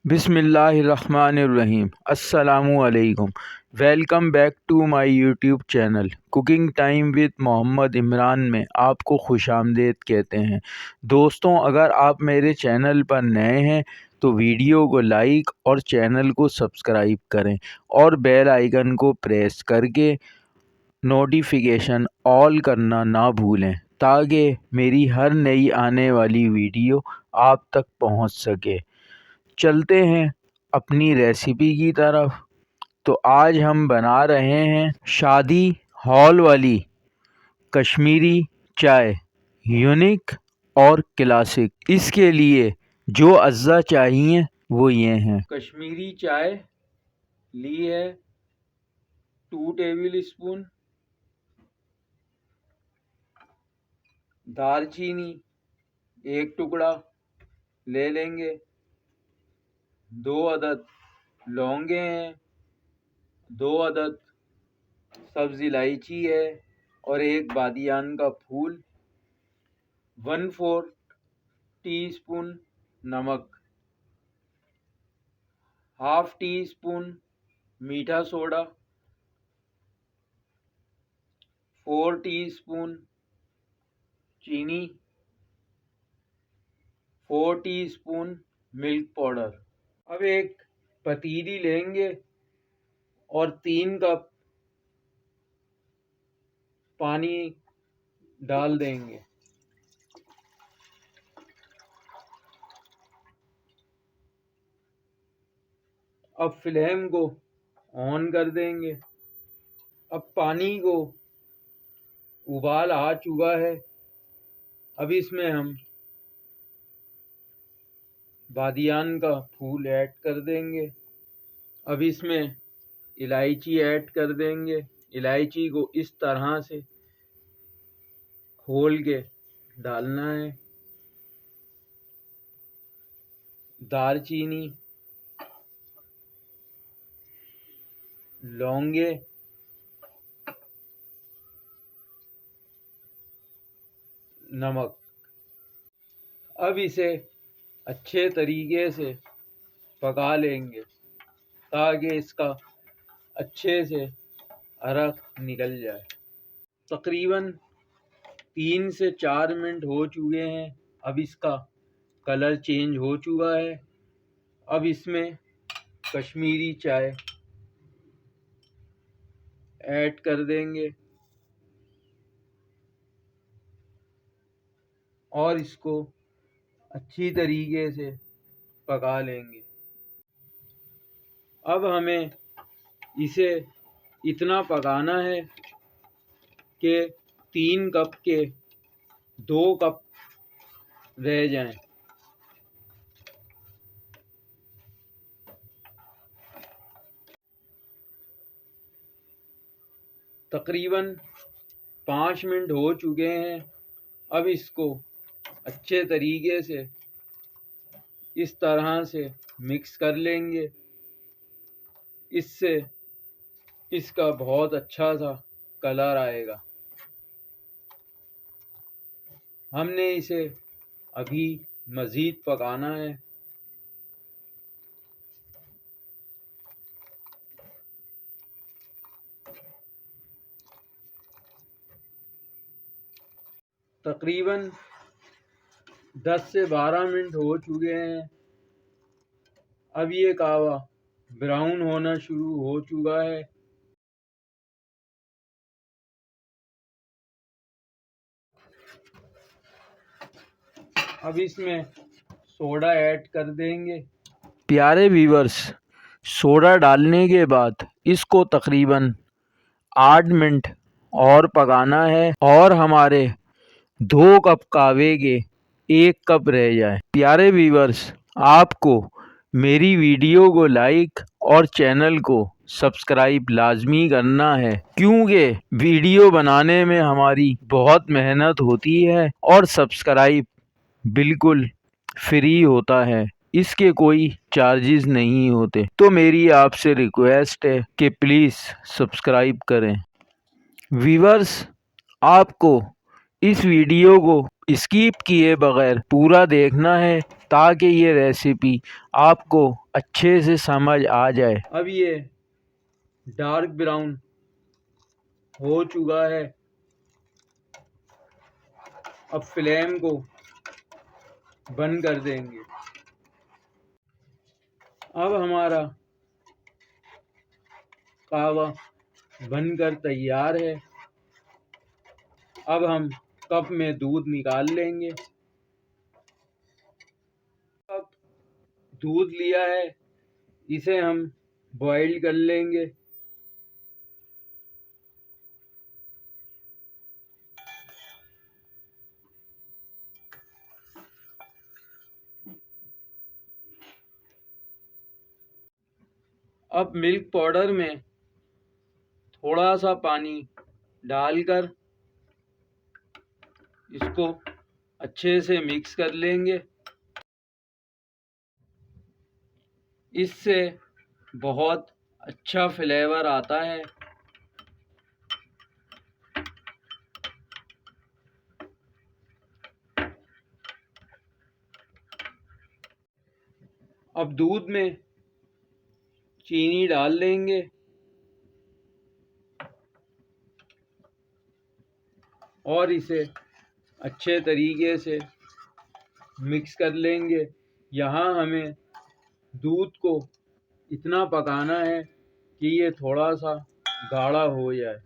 बिस्मिल्लाहिर्रहमानिर्रहीम। अस्सलामुअलैकुम। Welcome back to my YouTube channel cooking time with Mohammad Imran में आपको खुशामदीद कहते हैं। दोस्तों, अगर आप मेरे चैनल पर नए हैं तो वीडियो को लाइक और चैनल को सब्सक्राइब करें और बेल आइकन को प्रेस करके नोटिफिकेशन ऑल करना ना भूलें ताकि मेरी हर नई आने वाली वीडियो आप तक पहुंच सके। चलते हैं अपनी रेसिपी की तरफ। तो आज हम बना रहे हैं शादी हॉल वाली कश्मीरी चाय, यूनिक और क्लासिक। इसके लिए जो अज्जा चाहिए वो ये हैं। कश्मीरी चाय ली है 2 टेबल स्पून, दालचीनी 1 टुकड़ा ले लेंगे, 2 अदद लौंगे हैं, 2 अदद सब्ज़ इलायची है और 1 बादियान का फूल, 1/4 टीस्पून नमक, हाफ टी स्पून मीठा सोडा, 4 टीस्पून चीनी, 4 टीस्पून मिल्क पाउडर। अब एक पतीली लेंगे और 3 कप पानी डाल देंगे। अब फ्लेम को ऑन कर देंगे। अब पानी को उबाल आ चुका है। अब इसमें हम बादियान का फूल ऐड कर देंगे। अब इसमें इलायची ऐड कर देंगे। इलायची को इस तरह से खोल के डालना है। दालचीनी, लौंगे, नमक। अब इसे अच्छे तरीके से पका लेंगे ताकि इसका अच्छे से अरक निकल जाए। तकरीबन 3 से 4 मिनट हो चुके हैं। अब इसका कलर चेंज हो चुका है। अब इसमें कश्मीरी चाय ऐड कर देंगे और इसको अच्छी तरीके से पका लेंगे। अब हमें इसे इतना पकाना है कि 3 कप के 2 कप रह जाएं। तकरीबन 5 मिनट हो चुके हैं। अब इसको अच्छे तरीके से इस तरह से मिक्स कर लेंगे। इससे इसका बहुत अच्छा सा कलर आएगा। हमने इसे अभी मज़ीद पकाना है। तकरीबन 10 से 12 मिनट हो चुके हैं। अब ये कहवा ब्राउन होना शुरू हो चुका है। अब इसमें सोडा ऐड कर देंगे। प्यारे व्यूअर्स, सोडा डालने के बाद इसको तकरीबन 8 मिनट और पकाना है और हमारे 2 कप कहवे के 1 कप रह जाए। प्यारे व्यूअर्स, आपको मेरी वीडियो को लाइक और चैनल को सब्सक्राइब लाजमी करना है क्योंकि वीडियो बनाने में हमारी बहुत मेहनत होती है और सब्सक्राइब बिल्कुल फ्री होता है, इसके कोई चार्जेस नहीं होते। तो मेरी आपसे रिक्वेस्ट है कि प्लीज़ सब्सक्राइब करें। व्यूअर्स, आपको इस वीडियो को स्किप किए बगैर पूरा देखना है ताकि ये रेसिपी आपको अच्छे से समझ आ जाए। अब ये डार्क ब्राउन हो चुका है। अब फ्लेम को बंद कर देंगे। अब हमारा कहवा बनकर तैयार है। अब हम कप में दूध निकाल लेंगे। कप दूध लिया है, इसे हम बॉईल कर लेंगे। अब मिल्क पाउडर में थोड़ा सा पानी डालकर इसको अच्छे से मिक्स कर लेंगे। इससे बहुत अच्छा फ्लेवर आता है। अब दूध में चीनी डाल देंगे और इसे अच्छे तरीके से मिक्स कर लेंगे। यहाँ हमें दूध को इतना पकाना है कि ये थोड़ा सा गाढ़ा हो जाए।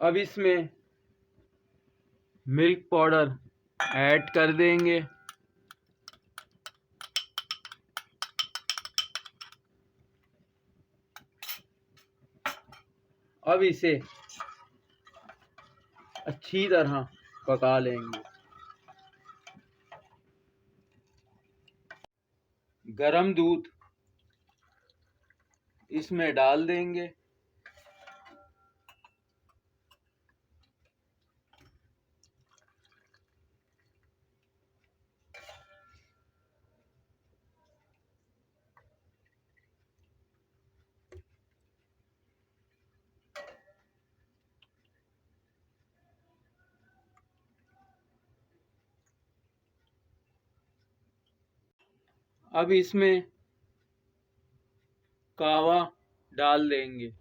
अब इसमें मिल्क पाउडर ऐड कर देंगे। अब इसे अच्छी तरह पका लेंगे। गरम दूध इसमें डाल देंगे। अब इसमें कहवा डाल देंगे।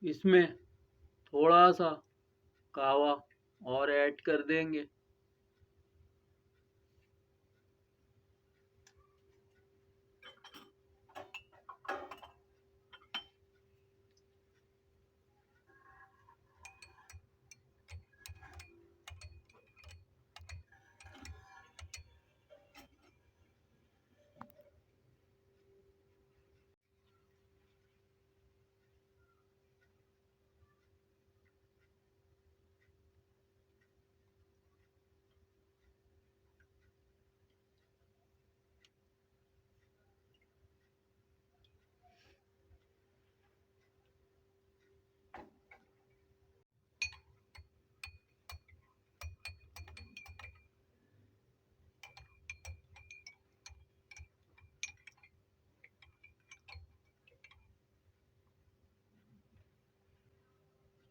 इसमें थोड़ा सा कहवा और ऐड कर देंगे।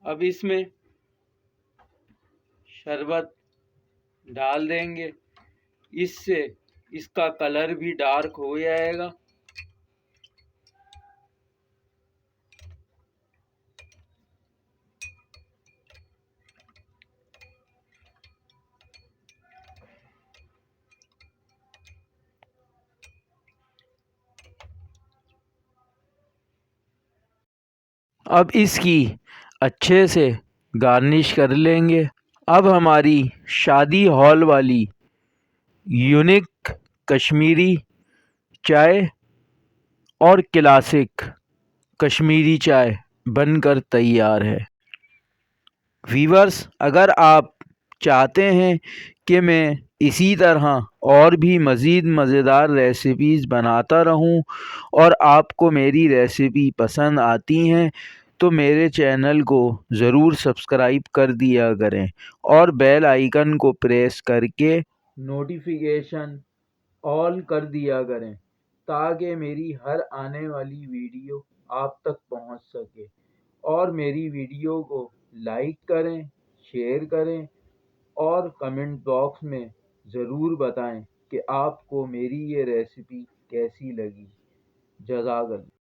अब इसमें शरबत डाल देंगे। इससे इसका कलर भी डार्क हो जाएगा। अब इसकी अच्छे से गार्निश कर लेंगे। अब हमारी शादी हॉल वाली यूनिक कश्मीरी चाय और क्लासिक कश्मीरी चाय बनकर तैयार है। वीवर्स, अगर आप चाहते हैं कि मैं इसी तरह और भी मज़ीद मज़ेदार रेसिपीज़ बनाता रहूं और आपको मेरी रेसिपी पसंद आती हैं तो मेरे चैनल को ज़रूर सब्सक्राइब कर दिया करें और बेल आइकन को प्रेस करके नोटिफिकेशन ऑल कर दिया करें ताकि मेरी हर आने वाली वीडियो आप तक पहुंच सके। और मेरी वीडियो को लाइक करें, शेयर करें और कमेंट बॉक्स में ज़रूर बताएं कि आपको मेरी ये रेसिपी कैसी लगी। जज़ाकल्लाह।